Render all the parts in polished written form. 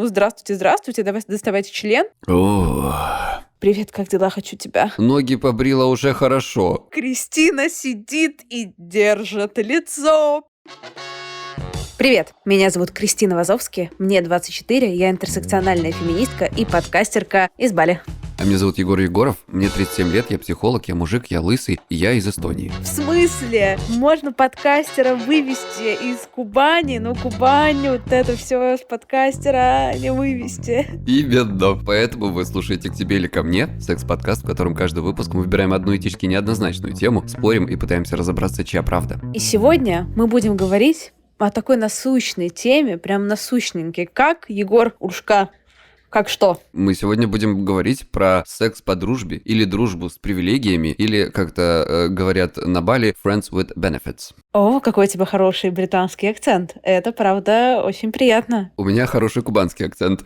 Ну, здравствуйте, здравствуйте, давай доставайте член. О, Привет, как дела? Хочу тебя. ноги побрила уже хорошо. Кристина сидит и держит лицо. Привет, меня зовут Кристина Вазовски, мне 24, я интерсекциональная феминистка и подкастерка из Бали. А меня зовут Егор Егоров, мне 37 лет, я психолог, я мужик, я лысый, и я из Эстонии. В смысле? Можно подкастера вывести из Кубани, но Кубань, вот это все с подкастера не вывести. Именно, поэтому вы слушаете «К тебе или ко мне» — секс-подкаст, в котором каждый выпуск мы выбираем одну этически неоднозначную тему, спорим и пытаемся разобраться, чья правда. И сегодня мы будем говорить о такой насущной теме, прям насущненькой, как Егор Ушка. Как что? Мы сегодня будем говорить про секс по дружбе, или дружбу с привилегиями, или, как-то говорят на Бали, friends with benefits. О, какой у тебя хороший британский акцент. Это, правда, очень приятно. У меня хороший кубанский акцент.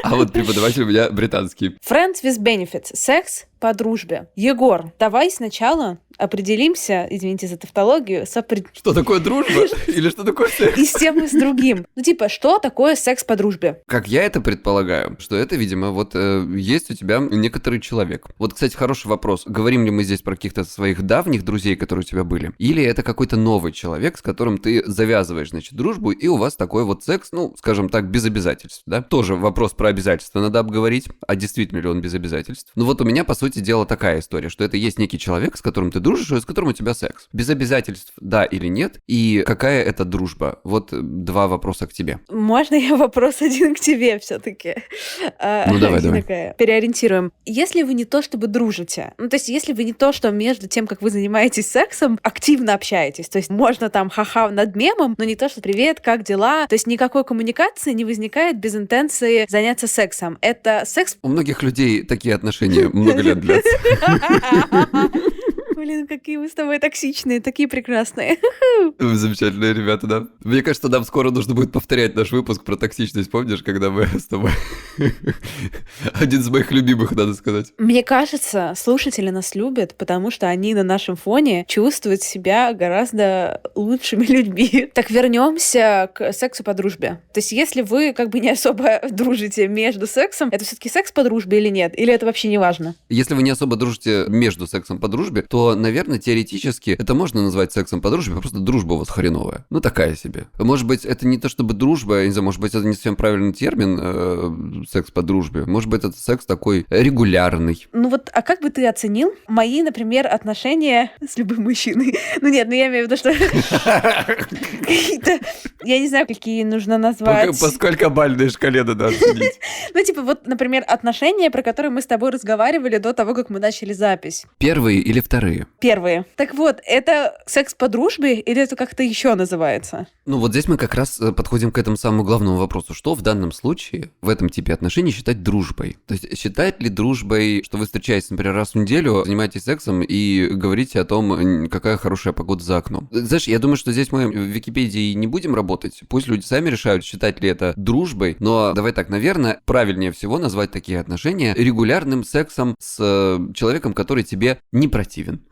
А вот преподаватель у меня британский. Friends with benefits. Секс по дружбе. Егор, давай сначала определимся, извините за тавтологию, Что такое дружба? Или что такое секс? и с тем, и с другим. Ну, типа, что такое секс по дружбе? Как я это предполагаю, что это, видимо, вот есть у тебя некоторый человек. Вот, кстати, хороший вопрос. Говорим ли мы здесь про каких-то своих давних друзей, которые у тебя были? Или это какой-то новый человек, с которым ты завязываешь, значит, дружбу, и у вас такой вот секс, ну, скажем так, без обязательств, да? Тоже вопрос про обязательства надо обговорить, а действительно ли он без обязательств. Ну вот у меня, по сути дела, такая история, что это есть некий человек, с которым ты дружишь, и с которым у тебя секс. Без обязательств, да или нет, и какая это дружба? Вот два вопроса к тебе. Можно я вопрос один к тебе все-таки? Ну, давай. Переориентируем. Если вы не то чтобы дружите, ну, то есть если вы не то, что между тем, как вы занимаетесь сексом, активно общаетесь, то есть можно там ха-ха над мемом, но не то, что «привет, как дела?», то есть никакой коммуникации не возникает без интенции заняться сексом. Это секс... У многих людей такие отношения много лет длятся. Блин, какие мы с тобой токсичные, такие прекрасные. Вы замечательные ребята, да? Мне кажется, нам скоро нужно будет повторять наш выпуск про токсичность, помнишь, когда мы с тобой... Один из моих любимых, надо сказать. Мне кажется, слушатели нас любят, потому что они на нашем фоне чувствуют себя гораздо лучшими людьми. Так вернемся к сексу по дружбе. То есть если вы как бы не особо дружите между сексом, это все-таки секс по дружбе или нет? Или это вообще не важно? Если вы не особо дружите между сексом по дружбе, то, наверное, теоретически это можно назвать сексом по дружбе, просто дружба у вас хреновая. Ну, такая себе. Может быть, это не то чтобы дружба, я не знаю, может быть, это не совсем правильный термин, секс по дружбе. Может быть, это секс такой регулярный. Ну вот, а как бы ты оценил мои, например, отношения с любым мужчиной? Ну нет, ну я имею в виду, что какие-то, я не знаю, какие нужно назвать. По сколькобальной шкале надо оценить? Ну типа вот, например, отношения, про которые мы с тобой разговаривали до того, как мы начали запись. Первые или вторые? Первые. Так вот, это секс по дружбе или это как-то еще называется? Ну вот здесь мы как раз подходим к этому самому главному вопросу. Что в данном случае, в этом типе отношений считать дружбой? То есть считать ли дружбой, что вы встречаетесь, например, раз в неделю, занимаетесь сексом и говорите о том, какая хорошая погода за окном? Знаешь, я думаю, что здесь мы в Википедии не будем работать. Пусть люди сами решают, считать ли это дружбой. Но давай так, наверное, правильнее всего назвать такие отношения регулярным сексом с человеком, который тебе не противен.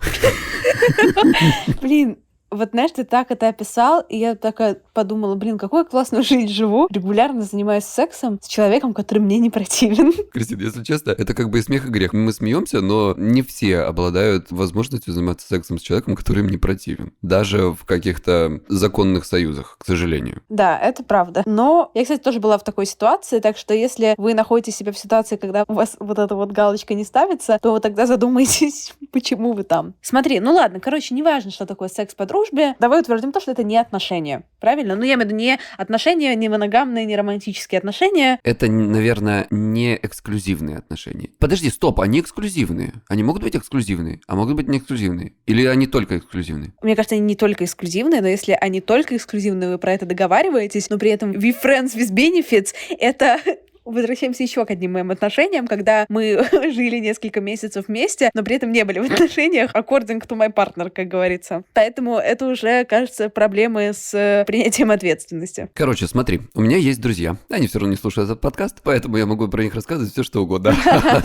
Блин, вот знаешь, ты так это описал, и я такая подумала, блин, какую классную жизнь живу, регулярно занимаюсь сексом с человеком, который мне не противен. Кристина, если честно, это как бы и смех, и грех. Мы смеемся, но не все обладают возможностью заниматься сексом с человеком, который им не противен. Даже в каких-то законных союзах, к сожалению. Да, это правда. Но я, кстати, тоже была в такой ситуации, так что если вы находите себя в ситуации, когда у вас вот эта вот галочка не ставится, то вы тогда задумайтесь, почему вы там. Смотри, ну ладно, короче, неважно, что такое секс по дружбе, давай утвердим то, что это не отношения. Правильно? Ну, я имею в виду не отношения, не моногамные, не романтические отношения. Это, наверное, не эксклюзивные отношения. Подожди, стоп, они эксклюзивные. Они могут быть эксклюзивные, а могут быть не эксклюзивные. Или они только эксклюзивные? Мне кажется, они не только эксклюзивные, но если они только эксклюзивные, вы про это договариваетесь, но при этом we friends with benefits, это... Возвращаемся еще к одним моим отношениям, когда мы жили несколько месяцев вместе, но при этом не были в отношениях according to my partner, как говорится. Поэтому это уже, кажется, проблемы с принятием ответственности. Короче, смотри, у меня есть друзья. Они все равно не слушают этот подкаст, поэтому я могу про них рассказывать все, что угодно.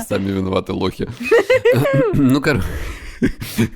Сами виноваты лохи. Ну, короче...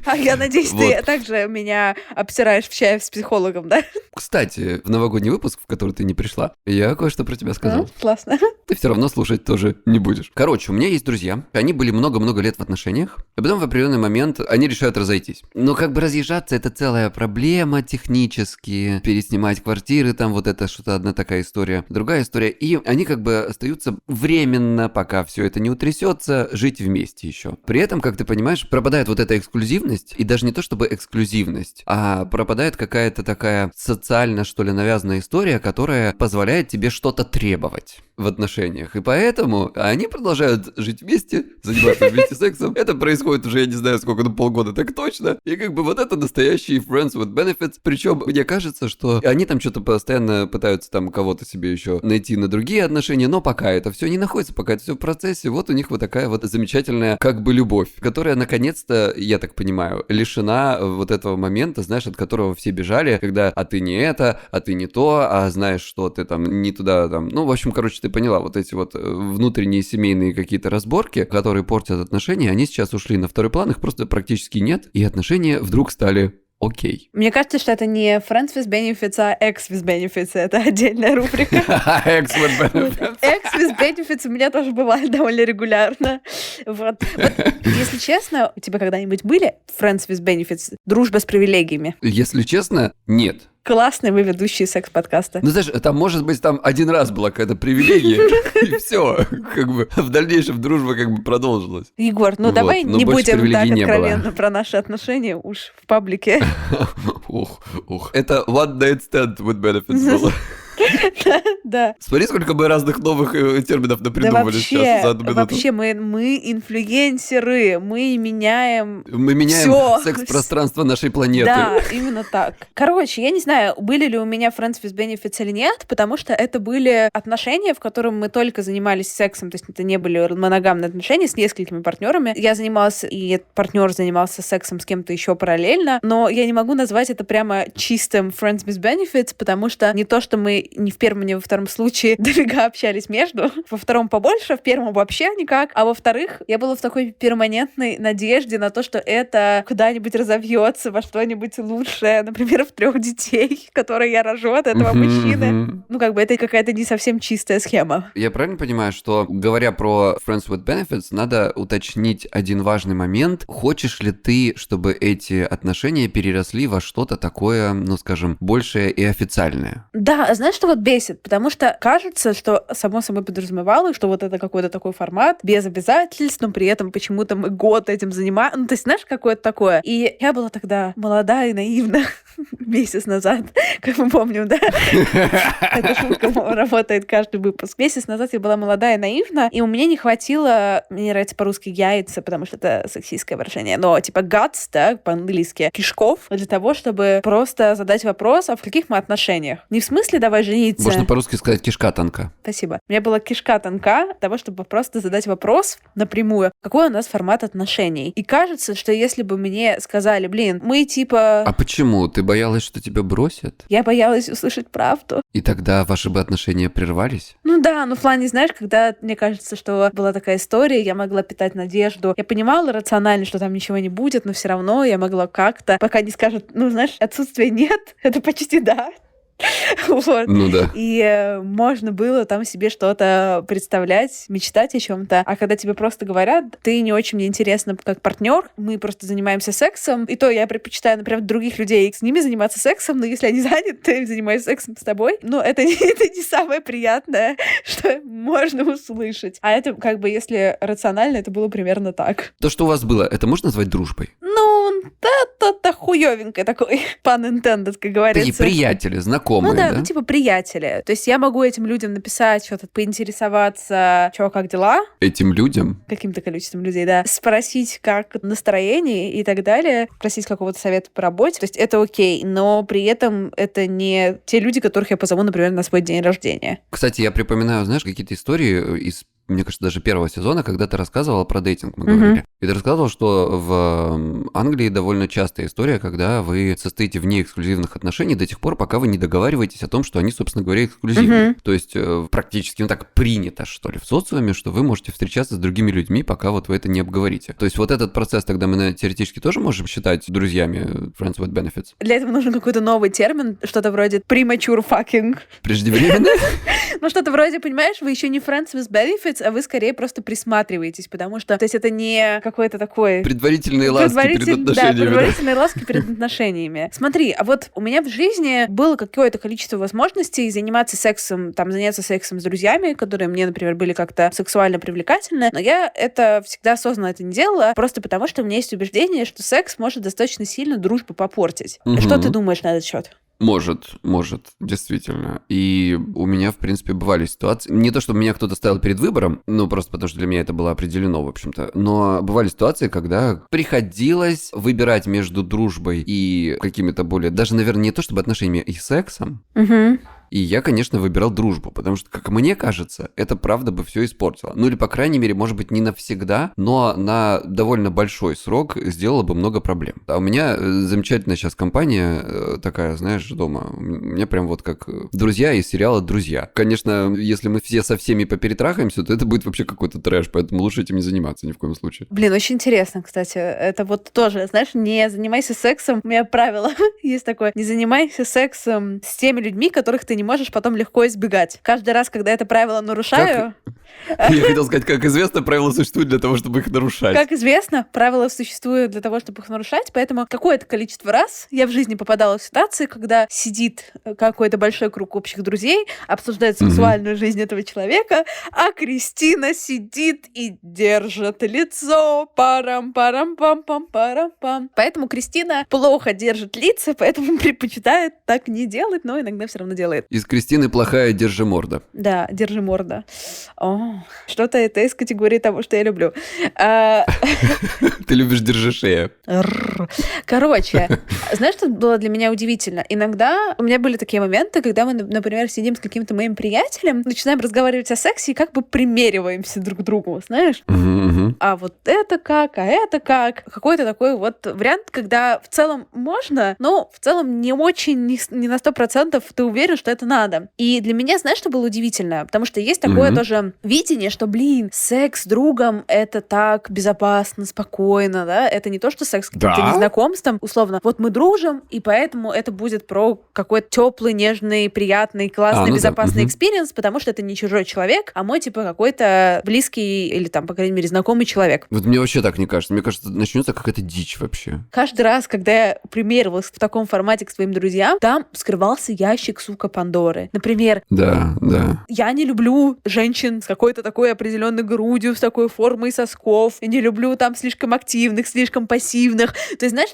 А я надеюсь, Вот. ты также меня обсираешь в чае с психологом, да? Кстати, в новогодний выпуск, в который ты не пришла, я кое-что про тебя сказал. Классно. Ты все равно слушать тоже не будешь. Короче, у меня есть друзья, они были много-много лет в отношениях, а потом в определенный момент они решают разойтись. Но как бы разъезжаться — это целая проблема технически, переснимать квартиры, там вот это что-то одна такая история, другая история, и они как бы остаются временно, пока все это не утрясется, жить вместе еще. При этом, как ты понимаешь, пропадает вот эта эксклюзивность, и даже не то чтобы эксклюзивность, а пропадает какая-то такая социально, что ли, навязанная история, которая позволяет тебе что-то требовать в отношениях. И поэтому они продолжают жить вместе, заниматься вместе сексом. Это происходит уже, я не знаю, сколько, полгода так точно. И как бы вот это настоящие friends with benefits. Причем мне кажется, что они там что-то постоянно пытаются там кого-то себе еще найти на другие отношения, но пока это все не находится, пока это все в процессе, вот у них вот такая вот замечательная как бы любовь, которая наконец-то, я так понимаю, лишена вот этого момента, знаешь, от которого все бежали, когда а ты не это, а ты не то, а знаешь, что ты там не туда там. Ну, в общем, короче, ты поняла, вот эти вот внутренние семейные какие-то разборки, которые портят отношения, они сейчас ушли на второй план, их просто практически нет, и отношения вдруг стали окей. Мне кажется, что это не Friends with Benefits, а Ex with Benefits. Это отдельная рубрика. Ex with benefits. Ex with Benefits у меня тоже бывает довольно регулярно. Вот. Если честно, у тебя когда-нибудь были Friends with Benefits? Дружба с привилегиями? Если честно, нет. Классные вы ведущие секс-подкаста. Ну, знаешь, там, может быть, там один раз была какая-то привилегия, и все. Как бы в дальнейшем дружба как бы продолжилась. Егор, ну Вот, давай но не больше будем так привилегий не было. откровенно про наши отношения уж в паблике. Ух. Это one night stand with benefits было. Да. Смотри, сколько мы разных новых терминов Да напридумывали сейчас за одну минуту. вообще мы инфлюенсеры, мы меняем Мы меняем всё. секс-пространство нашей планеты. Да, именно так. Короче, я не знаю, были ли у меня Friends with Benefits или нет, потому что это были отношения, в которых мы только занимались сексом, то есть это не были моногамные отношения с несколькими партнерами. Я занималась, и партнер занимался сексом с кем-то еще параллельно, но я не могу назвать это прямо чистым Friends with Benefits, потому что не то, что мы ни в первом, ни во втором случае дофига общались между, во втором побольше, в первом вообще никак, а во-вторых, я была в такой перманентной надежде на то, что это куда-нибудь разовьется во что-нибудь лучшее, например, в 3 детей, которые я рожу от этого мужчины. Ну, как бы это какая-то не совсем чистая схема. Я правильно понимаю, что, говоря про Friends with Benefits, надо уточнить один важный момент. Хочешь ли ты, чтобы эти отношения переросли во что-то такое, ну, скажем, большее и официальное? Да, знаешь, что вот бесит? Потому что кажется, что само собой подразумевалось, что вот это какой-то такой формат, без обязательств, но при этом почему-то мы год этим занимаемся. Ну, то есть, знаешь, какое-то такое. И я была тогда молода и наивна месяц назад, как мы помним, да? Эта шутка работает каждый выпуск. Месяц назад я была молодая и наивна, и у меня не хватило, мне нравится по-русски яйца, потому что это сексистское выражение, но типа guts, да, по-английски, кишков, для того, чтобы просто задать вопрос, а в каких мы отношениях? Не в смысле давай жениться. Можно по-русски сказать кишка тонка. Спасибо. У меня была кишка тонка для того, чтобы просто задать вопрос напрямую, какой у нас формат отношений. И кажется, что если бы мне сказали, блин, мы типа... А почему? Ты боялась, что тебя бросят? Я боялась услышать правду. И тогда ваши бы отношения прервались? Ну да, но в плане, знаешь, когда мне кажется, что была такая история, я могла питать надежду. Я понимала рационально, что там ничего не будет, но все равно я могла как-то, пока не скажут, ну знаешь, отсутствие нет, это почти да. Вот. Ну да. И можно было там себе что-то представлять, мечтать о чем-то. А когда тебе просто говорят, ты не очень мне интересна как партнер, мы просто занимаемся сексом, и то я предпочитаю, например, других людей с ними заниматься сексом, но если они заняты, занимаюсь сексом с тобой, ну, это не самое приятное, что можно услышать. А это как бы, если рационально, это было примерно так. То, что у вас было, это можно назвать дружбой? Ну, да, хуёвенькое такой, pun intended, как говорится. Такие приятели, знакомые, ну да, да? ну типа приятели. То есть я могу этим людям написать, что-то поинтересоваться, чё, как дела? Этим людям? Каким-то количеством людей, да. Спросить, как настроение и так далее. Просить какого-то совета по работе. То есть это окей, но при этом это не те люди, которых я позову, например, на свой день рождения. Кстати, я припоминаю, знаешь, какие-то истории из мне кажется, даже первого сезона, когда ты рассказывала про дейтинг, мы говорили. И ты рассказывал, что в Англии довольно частая история, когда вы состоите вне эксклюзивных отношений до тех пор, пока вы не договариваетесь о том, что они, собственно говоря, эксклюзивные. То есть практически, так принято, что ли, в социуме, что вы можете встречаться с другими людьми, пока вот вы это не обговорите. То есть вот этот процесс тогда мы теоретически тоже можем считать друзьями friends with benefits? Для этого нужен какой-то новый термин, что-то вроде premature fucking. Преждевременно? Ну, что-то вроде, понимаешь, вы еще не friends with benefits, а вы скорее просто присматриваетесь, потому что, то есть это не какой-то такой... Предварительные ласки перед отношениями. Да, предварительные ласки перед отношениями. Смотри, а вот у меня в жизни было какое-то количество возможностей заниматься сексом, заняться сексом с друзьями, которые мне, например, были как-то сексуально привлекательны, но я это всегда осознанно это не делала, просто потому что у меня есть убеждение, что секс может достаточно сильно дружбу попортить. Что ты думаешь на этот счет? Может, действительно. И у меня, в принципе, бывали ситуации. Не то, чтобы меня кто-то ставил перед выбором, просто потому что для меня это было определено, в общем-то. Но бывали ситуации, когда приходилось выбирать между дружбой и какими-то более... Даже, наверное, не то, чтобы отношениями и сексом. И я, конечно, выбирал дружбу, потому что, как мне кажется, это правда бы все испортило. Ну или, по крайней мере, может быть, не навсегда, но на довольно большой срок сделало бы много проблем. А у меня замечательная сейчас компания такая, знаешь, дома. У меня прям вот как друзья из сериала «Друзья». Конечно, если мы все со всеми поперетрахаемся, то это будет вообще какой-то трэш, поэтому лучше этим не заниматься ни в коем случае. Блин, очень интересно, кстати. Это вот тоже, знаешь, не занимайся сексом. У меня правило есть такое. Не занимайся сексом с теми людьми, которых ты не можешь потом легко избегать. Каждый раз, когда это правило нарушаю... Я хотел сказать, как известно, правила существуют для того, чтобы их нарушать. Как известно, правила существуют для того, чтобы их нарушать, поэтому какое-то количество раз я в жизни попадала в ситуации, когда сидит какой-то большой круг общих друзей, обсуждает сексуальную жизнь этого человека, а Кристина сидит и держит лицо. Парам-парам-пам-пам-парам-пам. Поэтому Кристина плохо держит лица, поэтому предпочитает так не делать, но иногда все равно делает. Из Кристины плохая держиморда. Да, держиморда. Что-то это из категории того, что я люблю. Ты любишь держи шея. Короче, знаешь, что было для меня удивительно? Иногда у меня были такие моменты, когда мы, например, сидим с каким-то моим приятелем, начинаем разговаривать о сексе и как бы примериваемся друг к другу, знаешь? А вот это как, а это как? Какой-то такой вот вариант, когда в целом можно, но в целом не очень, не на 100% ты уверен, что это надо. И для меня, знаешь, что было удивительно? Потому что есть такое тоже видение, что, секс с другом — это так безопасно, спокойно, да? Это не то, что секс с каким-то незнакомством, условно. Вот мы дружим, и поэтому это будет про какой-то теплый, нежный, приятный, классный, безопасный экспириенс, потому что это не чужой человек, а мой, какой-то близкий или, по крайней мере, знакомый человек. Вот мне вообще так не кажется. Мне кажется, начнется какая-то дичь вообще. Каждый раз, когда я примеривалась в таком формате к своим друзьям, там скрывался ящик, Пандоры. Например, я не люблю женщин с какой-то такой определенной грудью, с такой формой сосков. Я не люблю слишком активных, слишком пассивных. То есть, знаешь,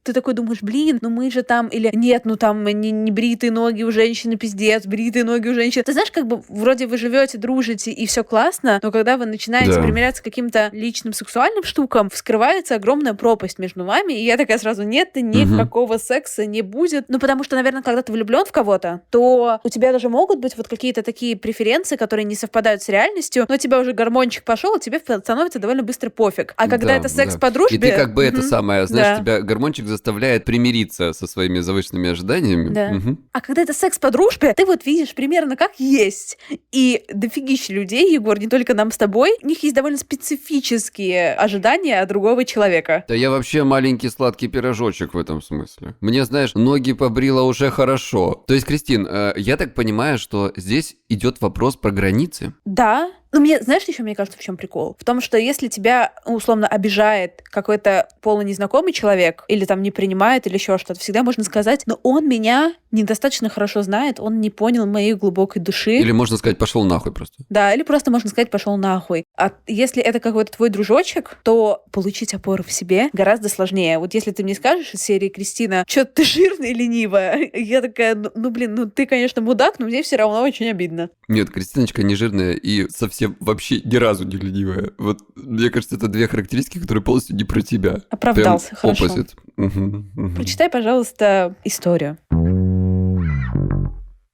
ты такой думаешь, мы же или нет, не бритые ноги у женщины, пиздец, бритые ноги у женщины. Ты знаешь, вроде вы живете, дружите, и все классно, но когда вы начинаете примиряться к каким-то личным сексуальным штукам, вскрывается огромная пропасть между вами, и я такая сразу, нет, никакого секса не будет. Потому что, наверное, когда ты влюблен в кого-то, то у тебя даже могут быть вот какие-то такие преференции, которые не совпадают с реальностью, но у тебя уже гормончик пошел, и тебе становится довольно быстро пофиг. А когда это секс по дружбе... И ты это самое, знаешь, тебя гормончик заставляет примириться со своими завышенными ожиданиями. Да. А когда это секс по дружбе, ты видишь примерно как есть. И дофигища людей, Егор, не только нам с тобой, у них есть довольно специфические ожидания от другого человека. Да я вообще маленький сладкий пирожочек в этом смысле. Мне, знаешь, ноги побрила уже хорошо. То есть, Кристин, я так понимаю, что здесь идет вопрос про границы? Да. Знаешь, еще, мне кажется, в чем прикол? В том, что если тебя, условно, обижает какой-то полунезнакомый человек, или не принимает, или еще что-то, всегда можно сказать, но он меня недостаточно хорошо знает, он не понял моей глубокой души. Или можно сказать, пошел нахуй просто. Да, или просто можно сказать, пошел нахуй. А если это какой-то твой дружочек, то получить опору в себе гораздо сложнее. Вот если ты мне скажешь из серии, Кристина, что ты жирная и ленивая, я такая, ты, конечно, мудак, но мне все равно очень обидно. Нет, Кристиночка не жирная и совсем вообще ни разу не ленивая. Вот, мне кажется, это две характеристики, которые полностью не про тебя. Оправдался, прям хорошо. Opposite. Прочитай, пожалуйста, историю.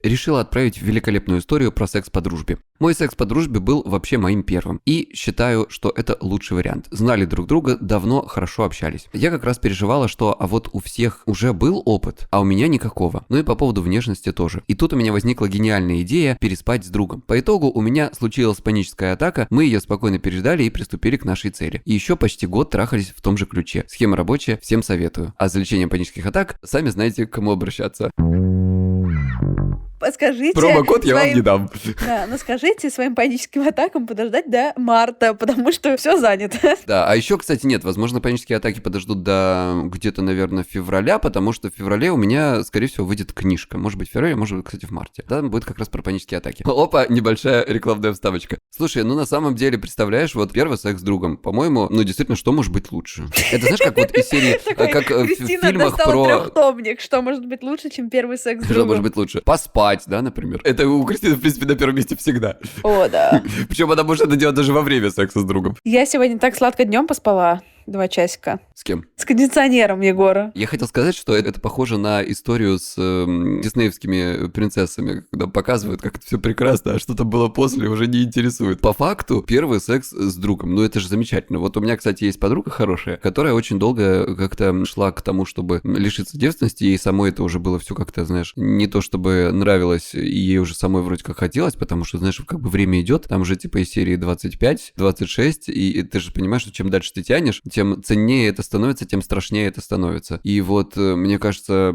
решила отправить великолепную историю про секс по дружбе. Мой секс по дружбе был вообще моим первым. И считаю, что это лучший вариант. Знали друг друга, давно хорошо общались. Я как раз переживала, что а вот у всех уже был опыт, а у меня никакого. Ну и по поводу внешности тоже. И тут у меня возникла гениальная идея переспать с другом. По итогу у меня случилась паническая атака, мы ее спокойно переждали и приступили к нашей цели. И еще почти год трахались в том же ключе. Схема рабочая, всем советую. А за лечением панических атак сами знаете, к кому обращаться. Скажите Промокод я вам не дам. Да, но скажите своим паническим атакам подождать до марта, потому что все занято. Да, а еще, кстати, нет, возможно, панические атаки подождут до где-то, наверное, февраля, потому что в феврале у меня, скорее всего, выйдет книжка. Может быть, в феврале, может быть, кстати, в марте. Там будет как раз про панические атаки. Опа, небольшая рекламная вставочка. Слушай, ну на самом деле, представляешь, вот первый секс с другом, по-моему, ну действительно, что может быть лучше? Это знаешь, как вот из серии, как в фильмах про... трехтомник, что может быть лучше, чем первый секс с другом? Что может быть лучше? Поспать, да, например. Это у Кристины, в принципе, на первом месте всегда. О, да. Причем она может это делать даже во время секса с другом. Я сегодня так сладко днем поспала. 2 часика. С кем? С кондиционером, Егора. Я хотел сказать, что это похоже на историю с диснеевскими принцессами, когда показывают, как это все прекрасно, а что-то было после, уже не интересует. По факту, первый секс с другом, ну это же замечательно. Вот у меня, кстати, есть подруга хорошая, которая очень долго как-то шла к тому, чтобы лишиться девственности, ей самой это уже было все как-то, знаешь, не то чтобы нравилось, и ей уже самой вроде как хотелось, потому что, знаешь, как бы время идет, там уже типа из серии 25, 26, и ты же понимаешь, что чем дальше ты тянешь, тем ценнее это становится, тем страшнее это становится. И вот, мне кажется,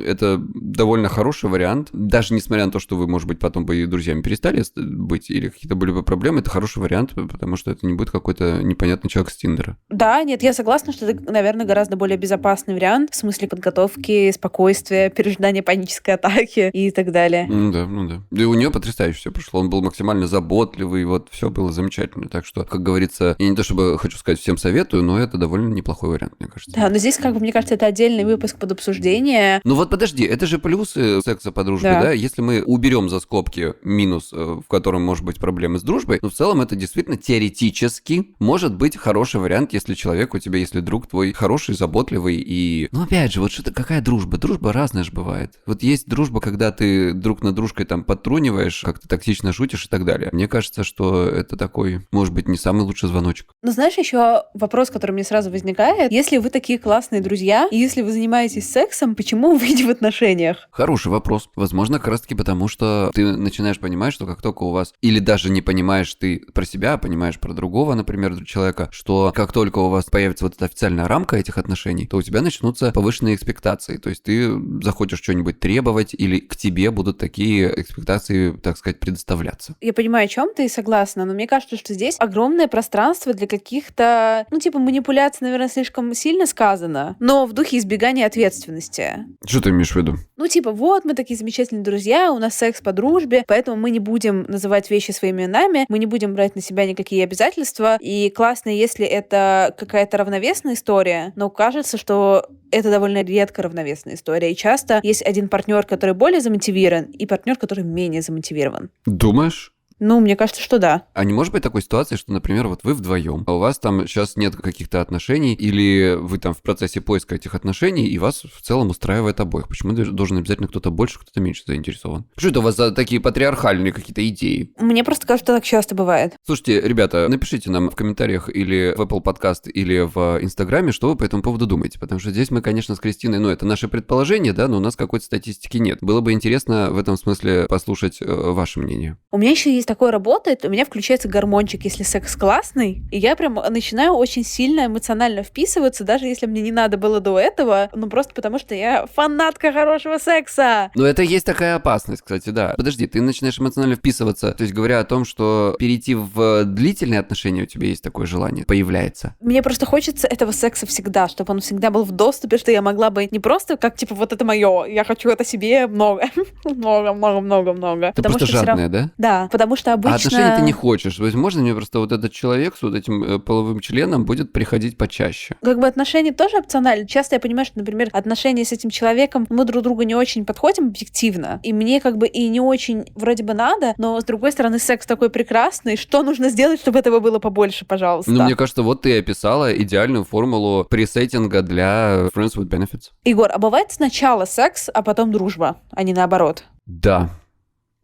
это довольно хороший вариант. Даже несмотря на то, что вы, может быть, потом бы и друзьями перестали быть, или какие-то были бы проблемы, это хороший вариант, потому что это не будет какой-то непонятный человек с Тиндера. Да, нет, я согласна, что это, наверное, гораздо более безопасный вариант в смысле подготовки, спокойствия, пережидания панической атаки и так далее. Ну да. Да и у нее потрясающе все прошло. Он был максимально заботливый, вот все было замечательно. Так что, как говорится, я не то чтобы хочу сказать всем советую, но это довольно неплохой вариант, мне кажется. Да, но здесь, как бы, мне кажется, это отдельный выпуск под обсуждение. Ну вот подожди, это же плюсы секса по дружбе, да? Если мы уберем за скобки минус, в котором может быть проблемы с дружбой, но в целом это действительно теоретически может быть хороший вариант, если человек у тебя, если друг твой хороший, заботливый и... Ну опять же, вот что-то, какая дружба? Дружба разная же бывает. Вот есть дружба, когда ты друг над дружкой там подтруниваешь, как-то токсично шутишь и так далее. Мне кажется, что это такой, может быть, не самый лучший звоночек. Но знаешь, еще вопрос, который мне сразу возникает. Если вы такие классные друзья, и если вы занимаетесь сексом, почему вы не в отношениях? Хороший вопрос. Возможно, как раз-таки потому, что ты начинаешь понимать, что как только у вас... Или даже не понимаешь ты про себя, а понимаешь про другого, например, человека, что как только у вас появится вот эта официальная рамка этих отношений, то у тебя начнутся повышенные экспектации. То есть ты захочешь что-нибудь требовать, или к тебе будут такие экспектации, так сказать, предоставляться. Я понимаю, о чем ты и согласна, но мне кажется, что здесь огромное пространство для каких-то, манипуляций, наверное, слишком сильно сказано, но в духе избегания ответственности. Что ты имеешь в виду? Вот мы такие замечательные друзья, у нас секс по дружбе, поэтому мы не будем называть вещи своими именами, мы не будем брать на себя никакие обязательства, и классно, если это какая-то равновесная история, но кажется, что это довольно редко равновесная история, и часто есть один партнер, который более замотивирован, и партнер, который менее замотивирован. Думаешь? Мне кажется, что да. А не может быть такой ситуации, что, например, вот вы вдвоем, а у вас там сейчас нет каких-то отношений, или вы там в процессе поиска этих отношений, и вас в целом устраивает обоих? Почему должен обязательно кто-то больше, кто-то меньше заинтересован? Что это у вас за такие патриархальные какие-то идеи? Мне просто кажется, что так часто бывает. Слушайте, ребята, напишите нам в комментариях или в Apple Podcast, или в Инстаграме, что вы по этому поводу думаете, потому что здесь мы, конечно, с Кристиной, это наше предположение, да, но у нас какой-то статистики нет. Было бы интересно в этом смысле послушать ваше мнение. У меня еще есть такое работает, у меня включается гормончик, если секс классный, и я прям начинаю очень сильно эмоционально вписываться, даже если мне не надо было до этого, просто потому что я фанатка хорошего секса. Но это есть такая опасность, кстати, да. Подожди, ты начинаешь эмоционально вписываться, то есть говоря о том, что перейти в длительные отношения у тебя есть такое желание, появляется. Мне просто хочется этого секса всегда, чтобы он всегда был в доступе, что я могла бы не просто как, вот это мое, я хочу это себе много. Много. Ты просто жадная, да? Да, потому что обычно... А отношения ты не хочешь. Возможно, мне просто вот этот человек с вот этим половым членом будет приходить почаще. Отношения тоже опциональны. Часто я понимаю, что, например, отношения с этим человеком, мы друг другу не очень подходим объективно, и мне и не очень вроде бы надо, но, с другой стороны, секс такой прекрасный, что нужно сделать, чтобы этого было побольше, пожалуйста? Мне кажется, вот ты описала идеальную формулу пресеттинга для Friends with Benefits. Егор, а бывает сначала секс, а потом дружба, а не наоборот? Да.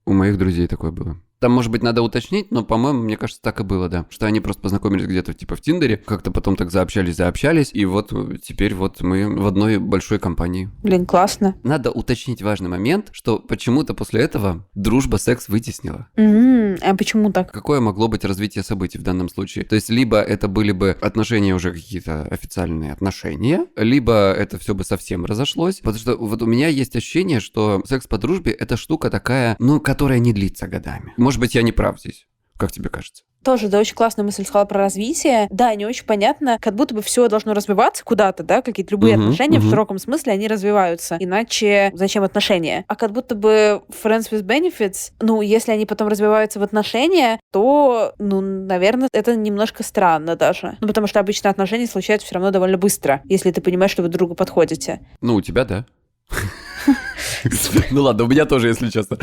У моих друзей такое было. Там, может быть, надо уточнить, но, по-моему, мне кажется, так и было, да. Что они просто познакомились где-то типа в Тиндере, как-то потом так заобщались, и вот теперь вот мы в одной большой компании. Блин, классно. Надо уточнить важный момент, что почему-то после этого дружба секс вытеснила. А почему так? Какое могло быть развитие событий в данном случае? То есть, либо это были бы отношения уже какие-то официальные отношения, либо это все бы совсем разошлось. Потому что вот у меня есть ощущение, что секс по дружбе — это штука такая, ну, которая не длится годами. Может быть, я не прав здесь. Как тебе кажется? Тоже, да, очень классную мысль сказала про развитие. Да, не очень понятно, как будто бы все должно развиваться куда-то, да, какие-то любые отношения в широком смысле, они развиваются. Иначе зачем отношения? А как будто бы friends with benefits, ну, если они потом развиваются в отношения, то, ну, наверное, это немножко странно даже. Ну, потому что обычно отношения случаются все равно довольно быстро, если ты понимаешь, что вы друг другу подходите. Ну, у тебя, да. Ну ладно, у меня тоже, если честно.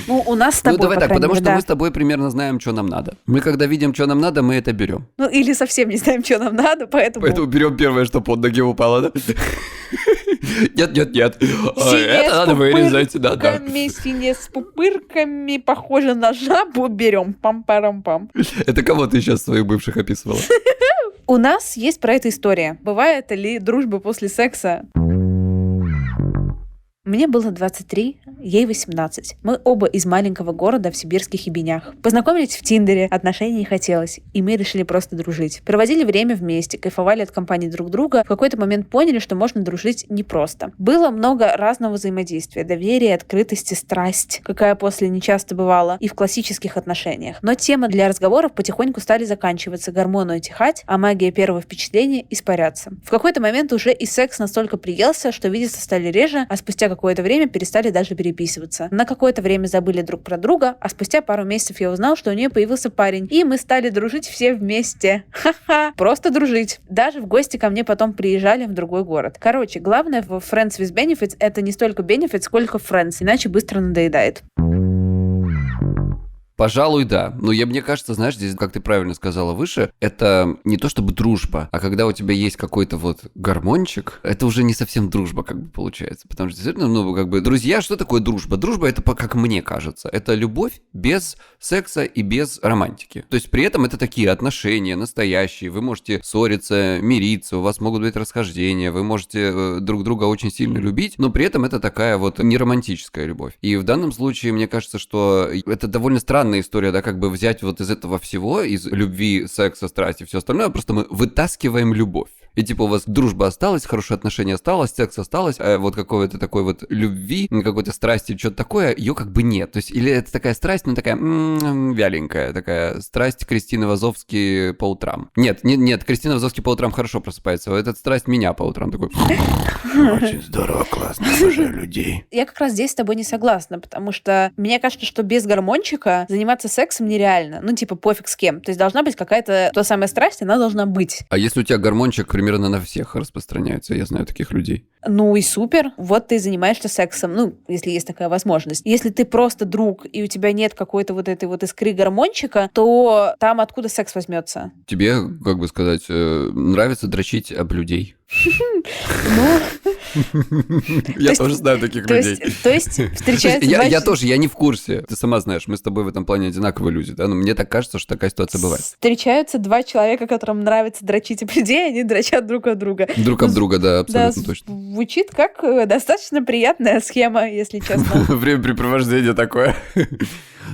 Ну, у нас с тобой, Ну, давай так, потому что да. мы с тобой примерно знаем, что нам надо. Мы когда видим, что нам надо, мы это берем. Ну, или совсем не знаем, что нам надо, поэтому... Поэтому берем первое, что под ноги упало, да? Нет. Это надо вырезать, да. Синяя с пупырками, похоже на жабу, берем. Пам-парам-пам. Это кого ты сейчас своих бывших описывала? У нас есть про это история. Бывает ли дружба после секса? Мне было 23, ей 18. Мы оба из маленького города в сибирских ебенях. Познакомились в Тиндере, отношений не хотелось, и мы решили просто дружить. Проводили время вместе, кайфовали от компании друг друга, в какой-то момент поняли, что можно дружить непросто. Было много разного взаимодействия, доверия, открытости, страсть, какая после нечасто бывала, и в классических отношениях. Но темы для разговоров потихоньку стали заканчиваться, гормоны утихать, а магия первого впечатления испаряться. В какой-то момент уже и секс настолько приелся, что видеться стали реже, а спустя какое-то время перестали даже переписываться. На какое-то время забыли друг про друга, а спустя пару месяцев я узнал, что у нее появился парень, и мы стали дружить все вместе. Ха-ха! Просто дружить. Даже в гости ко мне потом приезжали в другой город. Короче, главное в Friends with Benefits — это не столько benefits, сколько friends, иначе быстро надоедает. Пожалуй, да. Но мне кажется, знаешь, здесь, как ты правильно сказала выше, это не то чтобы дружба, а когда у тебя есть какой-то вот гормончик, это уже не совсем дружба как бы получается. Потому что действительно, ну, как бы, друзья, что такое дружба? Дружба — это, как мне кажется, это любовь без секса и без романтики. То есть при этом это такие отношения настоящие, вы можете ссориться, мириться, у вас могут быть расхождения, вы можете друг друга очень сильно любить, но при этом это такая вот неромантическая любовь. И в данном случае, мне кажется, что это довольно странная история, да, как бы взять вот из этого всего, из любви, секса, страсти, все остальное, просто мы вытаскиваем любовь. И типа у вас дружба осталась, хорошие отношения осталось, секс осталось, а вот какой-то такой вот любви, какой-то страсти, что-то такое, ее как бы нет. То есть или это такая страсть, но такая вяленькая, такая страсть Кристины Вазовски по утрам. Нет, Кристина Вазовски по утрам хорошо просыпается, а эта страсть меня по утрам такой... Очень здорово, классно, обожаю людей. Я как раз здесь с тобой не согласна, потому что мне кажется, что без гормончика заниматься сексом нереально. Ну, типа, пофиг с кем. То есть должна быть какая-то та самая страсть, она должна быть. А если у тебя гормончик примерно на всех распространяется, я знаю таких людей. Ну и супер, вот ты занимаешься сексом, ну, если есть такая возможность. Если ты просто друг, и у тебя нет какой-то вот этой вот искры гормончика, то там откуда секс возьмется? Тебе, как бы сказать, нравится дрочить об людей? Я тоже знаю таких людей. То есть встречаются... Я тоже, я не в курсе. Ты сама знаешь, мы с тобой в этом плане одинаковые люди, да? Но мне так кажется, что такая ситуация бывает. Встречаются два человека, которым нравится дрочить об людей, они дрочат друг от друга. Друг об друга, да, абсолютно точно. Звучит как достаточно приятная схема, если честно. Времяпрепровождение такое.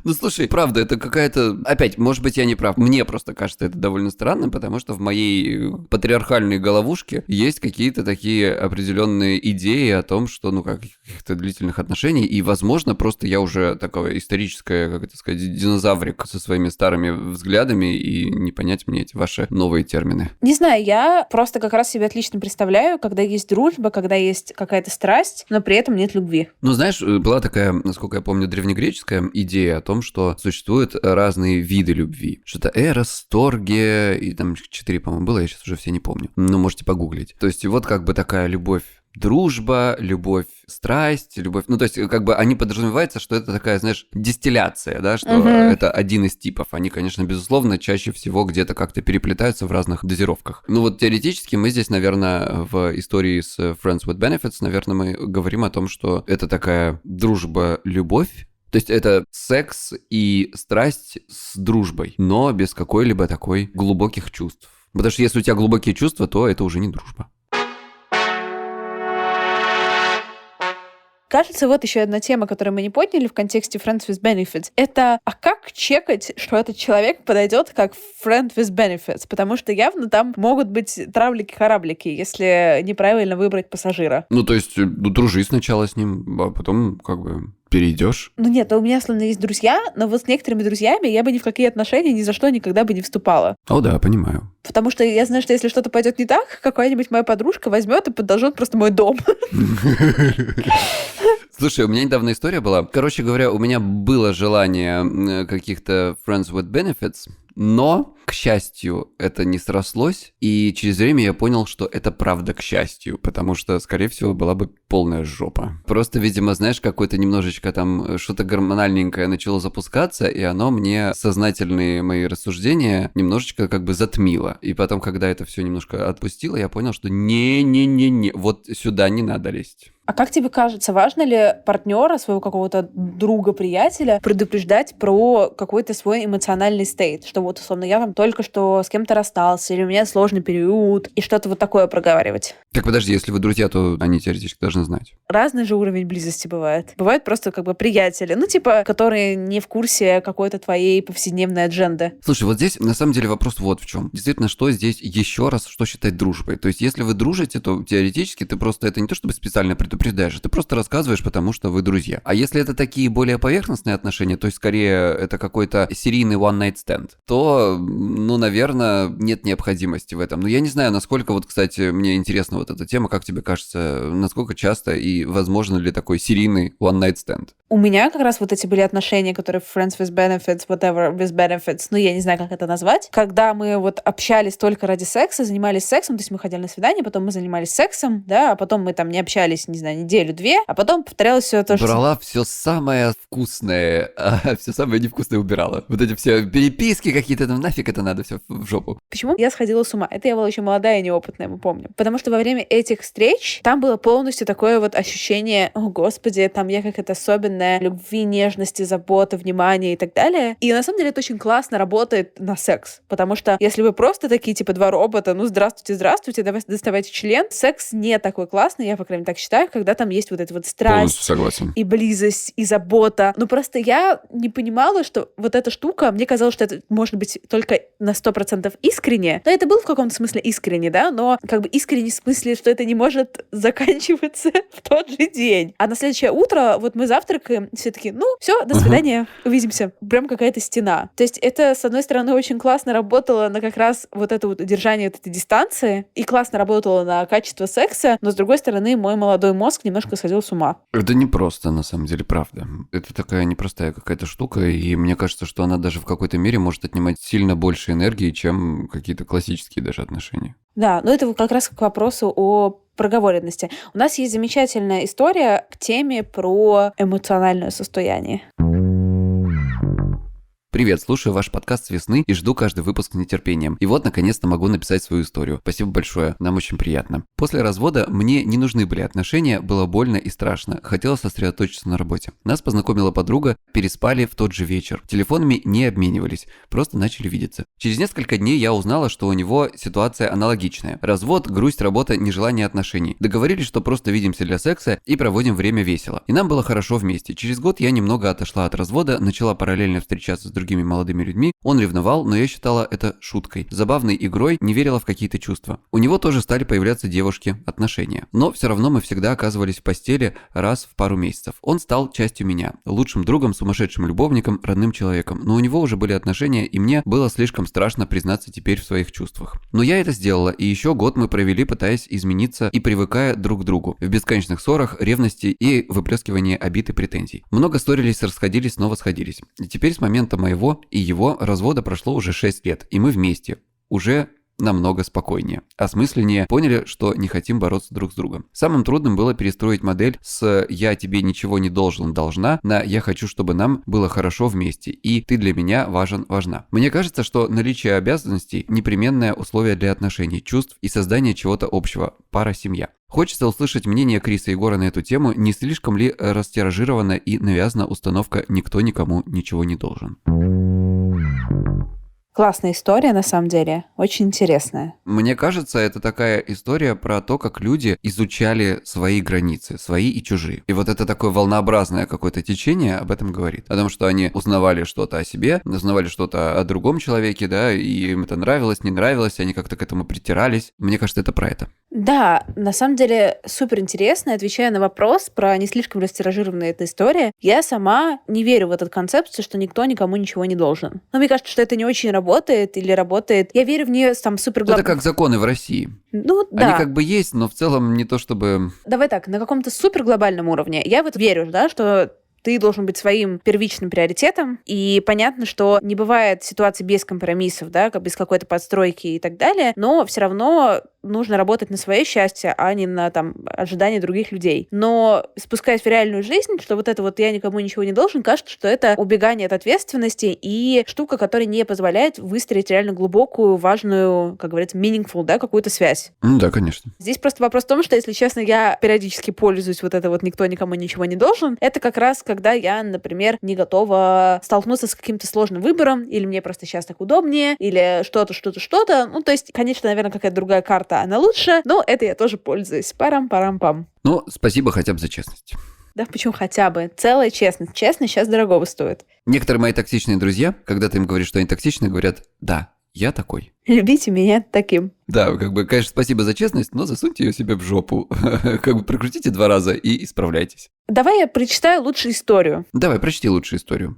Ну, слушай, правда, это какая-то... Опять, может быть, я не прав. Мне просто кажется это довольно странным, потому что в моей патриархальной головушке есть какие-то такие определенные идеи о том, что, ну, каких-то длительных отношений, и, возможно, просто я уже такое историческое, как это сказать, динозаврик со своими старыми взглядами, и не понять мне эти ваши новые термины. Не знаю, я просто как раз себе отлично представляю, когда есть дружба, когда есть какая-то страсть, но при этом нет любви. Ну, знаешь, была такая, насколько я помню, древнегреческая идея о том, что существуют разные виды любви. Что-то эрос, торге, и там 4, по-моему, было, я сейчас уже все не помню. Но можете погуглить. То есть вот как бы такая любовь, дружба, любовь, страсть, любовь. Ну, то есть, как бы они подразумеваются, что это такая, знаешь, дистилляция, да, что это один из типов. Они, конечно, безусловно, чаще всего где-то как-то переплетаются в разных дозировках. Ну, вот теоретически мы здесь, наверное, в истории с Friends with Benefits, наверное, мы говорим о том, что это такая дружба-любовь, То есть это секс и страсть с дружбой, но без какой-либо такой глубоких чувств. Потому что если у тебя глубокие чувства, то это уже не дружба. Кажется, вот еще одна тема, которую мы не подняли в контексте Friends with Benefits, это как чекать, что этот человек подойдет как Friend with Benefits? Потому что явно там могут быть травлики-хораблики, если неправильно выбрать пассажира. То есть, дружи сначала с ним, а потом перейдешь. Нет, у меня, словно, есть друзья, но вот с некоторыми друзьями я бы ни в какие отношения ни за что никогда бы не вступала. О, да, понимаю. Потому что я знаю, что если что-то пойдет не так, какая-нибудь моя подружка возьмет и подожжет просто мой дом. Слушай, у меня недавно история была. Короче говоря, у меня было желание каких-то friends with benefits, но, к счастью, это не срослось, и через время я понял, что это правда к счастью, потому что, скорее всего, была бы полная жопа. Просто, видимо, знаешь, какое-то немножечко там что-то гормональненькое начало запускаться, и оно мне сознательные мои рассуждения немножечко затмило. И потом, когда это все немножко отпустило, я понял, что не-не-не-не, вот сюда не надо лезть. А как тебе кажется, важно ли партнера, своего какого-то друга, приятеля предупреждать про какой-то свой эмоциональный стейт? Что вот, условно, я там только что с кем-то расстался, или у меня сложный период, и что-то вот такое проговаривать. Так, подожди, если вы друзья, то они теоретически должны знать. Разный же уровень близости бывает. Бывают просто приятели, которые не в курсе какой-то твоей повседневной адженды. Слушай, вот здесь на самом деле вопрос вот в чем. Действительно, что здесь еще раз, что считать дружбой? То есть, если вы дружите, то теоретически ты просто это не то чтобы специально предупреждаешь, ты просто рассказываешь, потому что вы друзья. А если это такие более поверхностные отношения, то есть скорее это какой-то серийный one-night stand, то, наверное, нет необходимости в этом. Но я не знаю, насколько, кстати, мне интересна вот эта тема, как тебе кажется, насколько часто и возможно ли такой серийный one-night stand? У меня как раз вот эти были отношения, которые friends with benefits, whatever with benefits, я не знаю, как это назвать, когда мы общались только ради секса, занимались сексом, то есть мы ходили на свидание, потом мы занимались сексом, да, а потом мы там не общались, не знаю, неделю-две, а потом повторялось все то, что... Брала все самое вкусное, а все самое невкусное убирала. Вот эти все переписки какие-то, нафиг это надо, все в жопу. Почему я сходила с ума? Это я была еще молодая и неопытная, мы помним. Потому что во время этих встреч там было полностью такое ощущение, о господи, там я какая-то особенная, любви, нежности, заботы, внимания и так далее. И на самом деле это очень классно работает на секс. Потому что если вы просто такие, два робота, здравствуйте, давайте доставайте член, секс не такой классный, я, по крайней мере, так считаю, когда там есть вот эта страсть. Полностью согласен. И близость, и забота. Но просто я не понимала, что вот эта штука, мне казалось, что это может быть только на 100% искренне. Но это было в каком-то смысле искренне, да, но искренне в смысле, что это не может заканчиваться в тот же день. А на следующее утро мы завтракаем, все таки все, до свидания, увидимся. Прям какая-то стена. То есть это, с одной стороны, очень классно работало на как раз это держание этой дистанции, и классно работало на качество секса, но, с другой стороны, мой молодой мозг немножко сходил с ума. Это не просто, на самом деле, правда. Это такая непростая какая-то штука, и мне кажется, что она даже в какой-то мере может отнимать сильно больше энергии, чем какие-то классические даже отношения. Да, но это как раз к вопросу о проговоренности. У нас есть замечательная история к теме про эмоциональное состояние. Привет, слушаю ваш подкаст с весны и жду каждый выпуск с нетерпением. И вот, наконец-то, могу написать свою историю. Спасибо большое, нам очень приятно. После развода мне не нужны были отношения, было больно и страшно. Хотела сосредоточиться на работе. Нас познакомила подруга, переспали в тот же вечер. Телефонами не обменивались, просто начали видеться. Через несколько дней я узнала, что у него ситуация аналогичная. Развод, грусть, работа, нежелание отношений. Договорились, что просто видимся для секса и проводим время весело. И нам было хорошо вместе. Через год я немного отошла от развода, начала параллельно встречаться с другими молодыми людьми. Он ревновал, но я считала это шуткой, забавной игрой, не верила в какие-то чувства. У него тоже стали появляться девушки, отношения. Но все равно мы всегда оказывались в постели раз в пару месяцев. Он стал частью меня, лучшим другом, сумасшедшим любовником, родным человеком. Но у него уже были отношения, и мне было слишком страшно признаться теперь в своих чувствах. Но я это сделала, и еще год мы провели, пытаясь измениться и привыкая друг к другу. В бесконечных ссорах, ревности и выплескивании обид и претензий. Много ссорились, расходились, снова сходились. И теперь с момента моего и его развода прошло уже 6 лет, и мы вместе. Уже намного спокойнее, осмысленнее, поняли, что не хотим бороться друг с другом. Самым трудным было перестроить модель с «я тебе ничего не должен, должна» на «я хочу, чтобы нам было хорошо вместе, и ты для меня важен, важна». Мне кажется, что наличие обязанностей – непременное условие для отношений, чувств и создания чего-то общего, пара-семья. Хочется услышать мнение Криса и Егора на эту тему. Не слишком ли растиражирована и навязана установка «никто никому ничего не должен»? Классная история, на самом деле. Очень интересная. Мне кажется, это такая история про то, как люди изучали свои границы, свои и чужие. И вот это такое волнообразное какое-то течение об этом говорит. О том, что они узнавали что-то о себе, узнавали что-то о другом человеке, да, и им это нравилось, не нравилось, они как-то к этому притирались. Мне кажется, это про это. Да, на самом деле супер интересно. Отвечая на вопрос про не слишком растиражированная эта история, я сама не верю в эту концепцию, что никто никому ничего не должен. Но мне кажется, что это не очень работает или работает. Я верю в нее там супер Это как законы в России. Ну, да. Они как бы есть, но в целом не то чтобы... Давай так, на каком-то супер глобальном уровне. Я вот верю, да, что ты должен быть своим первичным приоритетом, и понятно, что не бывает ситуации без компромиссов, да, без какой-то подстройки и так далее, но все равно нужно работать на свое счастье, а не на там ожидания других людей. Но спускаясь в реальную жизнь, что вот это вот «я никому ничего не должен», кажется, что это убегание от ответственности и штука, которая не позволяет выстроить реально глубокую, важную, как говорится, meaningful, да, какую-то связь. Да, конечно. Здесь просто вопрос в том, что, если честно, я периодически пользуюсь вот это вот «никто никому ничего не должен». Это как раз когда я, например, не готова столкнуться с каким-то сложным выбором, или мне просто сейчас так удобнее, или что-то. Ну, то есть, конечно, наверное, какая-то другая карта, она лучше, но это я тоже пользуюсь. Парам-парам-пам. Ну, спасибо хотя бы за честность. Да, почему хотя бы? Целая честность. Честность сейчас дорогого стоит. Некоторые мои токсичные друзья, когда ты им говоришь, что они токсичны, говорят: да, я такой. Любите меня таким. Да, как бы, конечно, спасибо за честность, но засуньте ее себе в жопу. Как бы прокрутите 2 раза и исправляйтесь. Давай я прочитаю лучше историю. Давай, прочти лучшую историю.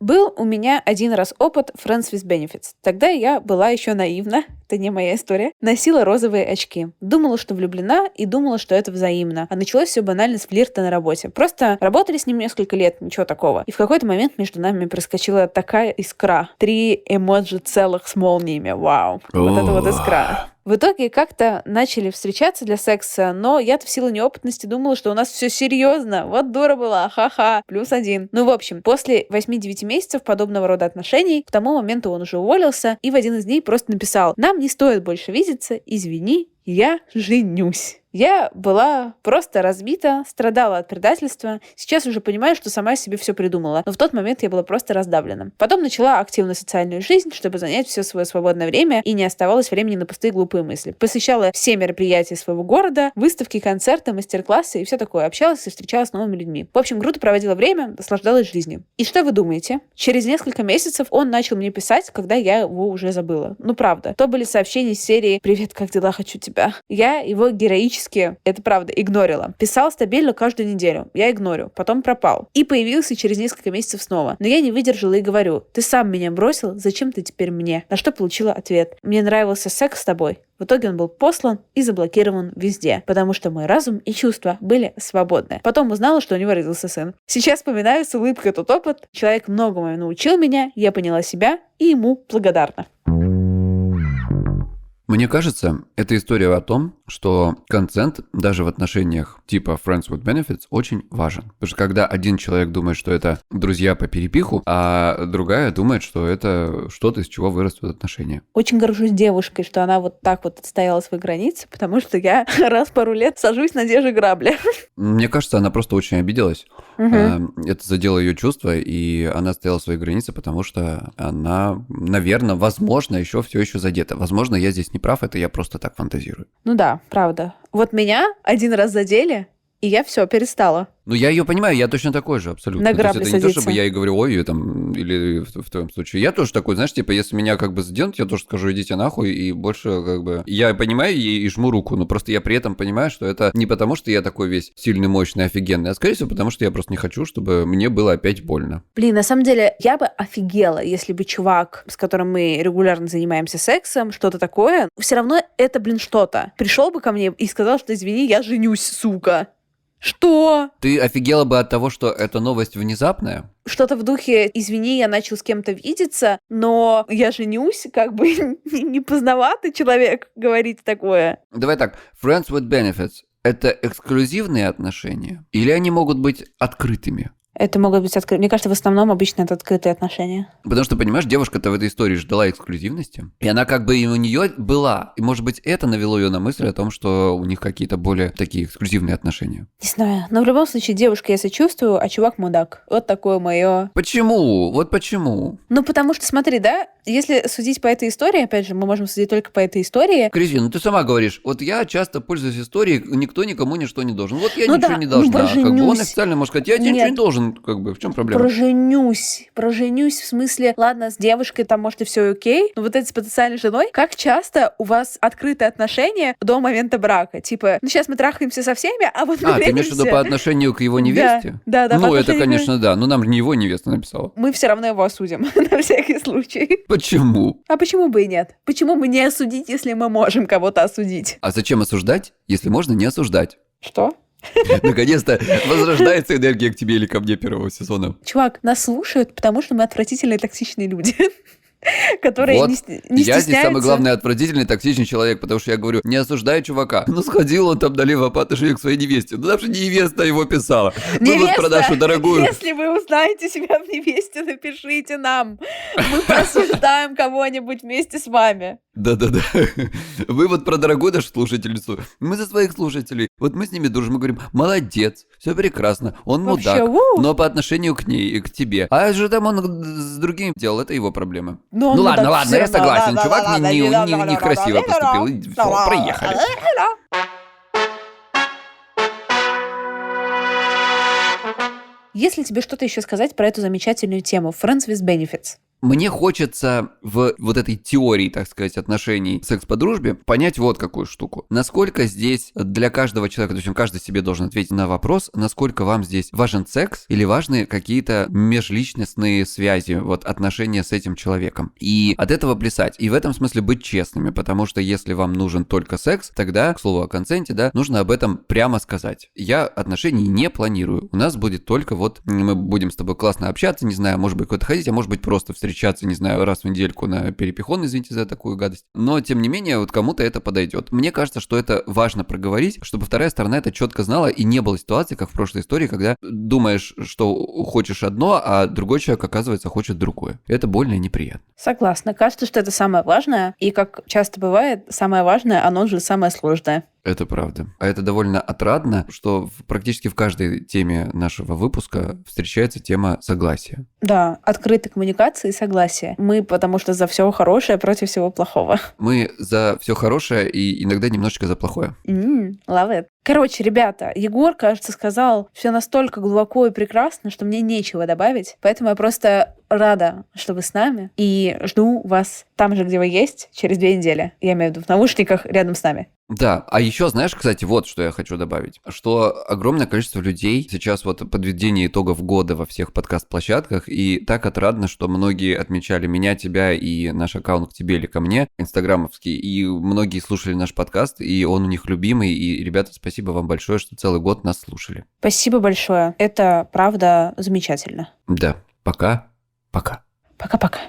Был у меня один раз опыт Friends with Benefits. Тогда я была еще наивна, это не моя история, носила розовые очки. Думала, что влюблена, и думала, что это взаимно. А началось все банально с флирта на работе. Просто работали с ним несколько лет, ничего такого. И в какой-то момент между нами проскочила такая искра. 3 эмоджи целых с молниями. Вау. Вот это вот искра. В итоге как-то начали встречаться для секса, но я-то в силу неопытности думала, что у нас все серьезно. Вот дура была, ха-ха, +1. Ну, в общем, после 8-9 месяцев подобного рода отношений, к тому моменту он уже уволился, и в один из дней просто написал: «Нам не стоит больше видеться, извини, я женюсь». Я была просто разбита, страдала от предательства. Сейчас уже понимаю, что сама себе все придумала. Но в тот момент я была просто раздавлена. Потом начала активную социальную жизнь, чтобы занять все свое свободное время, и не оставалось времени на пустые глупые мысли. Посещала все мероприятия своего города, выставки, концерты, мастер-классы и все такое. Общалась и встречалась с новыми людьми. В общем, круто проводила время, наслаждалась жизнью. И что вы думаете? Через несколько месяцев он начал мне писать, когда я его уже забыла. Ну правда. То были сообщения из серии «Привет, как дела? Хочу тебя». Я его героически, это правда, игнорила. Писал стабильно каждую неделю. Я игнорю. Потом пропал. И появился через несколько месяцев снова. Но я не выдержала и говорю: «Ты сам меня бросил, зачем ты теперь мне?» На что получила ответ: «Мне нравился секс с тобой». В итоге он был послан и заблокирован везде, потому что мой разум и чувства были свободны. Потом узнала, что у него родился сын. Сейчас вспоминаю с улыбкой тот опыт. Человек многому научил меня, я поняла себя и ему благодарна. Мне кажется, это история о том, что консент даже в отношениях типа Friends with Benefits очень важен. Потому что когда один человек думает, что это друзья по перепиху, а другая думает, что это что-то, из чего вырастут отношения. Очень горжусь девушкой, что она вот так вот отстояла свои границы, потому что я раз в пару лет сажусь на те же грабли. Мне кажется, она просто очень обиделась. Это задело ее чувства, и она стояла свои границы, потому что она, наверное, возможно, еще все еще задета. Возможно, я здесь не прав, это я просто так фантазирую. Ну да, правда. Вот меня один раз задели, и я все перестала. Ну, я ее понимаю, я точно такой же, абсолютно. На грабли это садиться. Не то, чтобы я ей говорю: ой, там, или в твоем случае. Я тоже такой, знаешь, типа, если меня как бы заденут, я тоже скажу: идите нахуй, и больше как бы... Я понимаю и жму руку, но просто я при этом понимаю, что это не потому, что я такой весь сильный, мощный, офигенный, а скорее всего потому, что я просто не хочу, чтобы мне было опять больно. Блин, на самом деле, я бы офигела, если бы чувак, с которым мы регулярно занимаемся сексом, что-то такое, все равно это, блин, что-то. Пришел бы ко мне и сказал, что извини, я женюсь, сука. Что? Ты офигела бы от того, что эта новость внезапная? Что-то в духе: извини, я начал с кем-то видеться, но я женюсь, как бы не поздноватый человек говорить такое. Давай так, Friends with Benefits — это эксклюзивные отношения? Или они могут быть открытыми? Это могут быть открытые. Мне кажется, в основном обычно это открытые отношения. Потому что, понимаешь, девушка-то в этой истории ждала эксклюзивности, и она как бы и у нее была. И, может быть, это навело ее на мысль о том, что у них какие-то более такие эксклюзивные отношения. Не знаю. Но в любом случае, девушка я сочувствую, а чувак мудак. Вот такое мое. Почему? Вот почему? Ну, потому что, смотри, да, если судить по этой истории, опять же, мы можем судить только по этой истории. Кристина, ну ты сама говоришь, вот я часто пользуюсь историей, никто никому ничто не должен. Вот я Ну ничего да, не ну должна. Как бы он проженюсь. официально может сказать, я тебе ничего Нет. не должен. Как бы в чем проблема? Проженюсь в смысле, ладно, с девушкой там, может, и все окей, но вот этой с потенциальной женой, как часто у вас открытые отношения до момента брака? Типа, ну сейчас мы трахаемся со всеми, а вот мы Ты имеешь в виду встретимся. по отношению к его невесте? Да, по Ну, это, отношению к- конечно, да. Но нам же не его невеста написала. Мы все равно его осудим, на всякий случай. Почему? А почему бы и нет? Почему бы не осудить, если мы можем кого-то осудить? А зачем осуждать, если можно не осуждать? Что? Наконец-то возрождается энергия к тебе или ко мне первого сезона. Чувак, нас слушают, потому что мы отвратительные токсичные люди, которые Вот. не Я стесняются. здесь самый главный отвратительный токсичный человек, потому что я говорю, не осуждай чувака. Ну, сходил он там налево по отношению к своей невесте. Ну, даже не невеста его писала. Мы вот про нашу дорогую... Если вы узнаете себя в невесте, напишите нам. Мы просуждаем кого-нибудь вместе с вами. Да-да-да. Вы вот про дорогую нашу слушательницу. Мы за своих слушателей. Вот мы с ними дружим, мы говорим, молодец, все прекрасно, он Вообще, мудак, уу. но по отношению к ней и к тебе. А же там он с другим делал, это его проблема. Но он Ну мудак ладно, всё я равно. согласен, Да, чувак да, да, некрасиво поступил. И всё, проехали. Если тебе что-то еще сказать про эту замечательную тему Friends with Benefits. Мне хочется в вот этой теории, так сказать, отношений секс по дружбе понять вот какую штуку. Насколько здесь для каждого человека, то есть каждый себе должен ответить на вопрос, насколько вам здесь важен секс или важны какие-то межличностные связи, вот отношения с этим человеком. И от этого плясать. И в этом смысле быть честными, потому что если вам нужен только секс, тогда, к слову о консенте, да, нужно об этом прямо сказать. Я отношений не планирую. У нас будет только вот, мы будем с тобой классно общаться, не знаю, может быть, куда-то ходить, а может быть, просто встречаться, не знаю, раз в недельку на перепихон, извините за такую гадость. Но, тем не менее, вот кому-то это подойдет. Мне кажется, что это важно проговорить, чтобы вторая сторона это четко знала, и не было ситуации, как в прошлой истории, когда думаешь, что хочешь одно, а другой человек, оказывается, хочет другое. Это больно и неприятно. Согласна. Кажется, что это самое важное. И, как часто бывает, самое важное, оно же самое сложное. Это правда. А это довольно отрадно, что практически в каждой теме нашего выпуска встречается тема согласия. Да, открытой коммуникации и согласия. Мы потому что за все хорошее против всего плохого. Мы за все хорошее и иногда немножечко за плохое. Love it. Короче, ребята, Егор, кажется, сказал все настолько глубоко и прекрасно, что мне нечего добавить. Поэтому я просто рада, что вы с нами. И жду вас там же, где вы есть, через 2 недели. Я имею в виду в наушниках рядом с нами. Да, а еще, знаешь, кстати, вот что я хочу добавить, что огромное количество людей сейчас вот подведение итогов года во всех подкаст-площадках, и так отрадно, что многие отмечали меня, тебя и наш аккаунт к тебе или ко мне, инстаграмовский, и многие слушали наш подкаст, и он у них любимый, и, ребята, спасибо вам большое, что целый год нас слушали. Спасибо большое. Это, правда, замечательно. Да, пока. Пока-пока.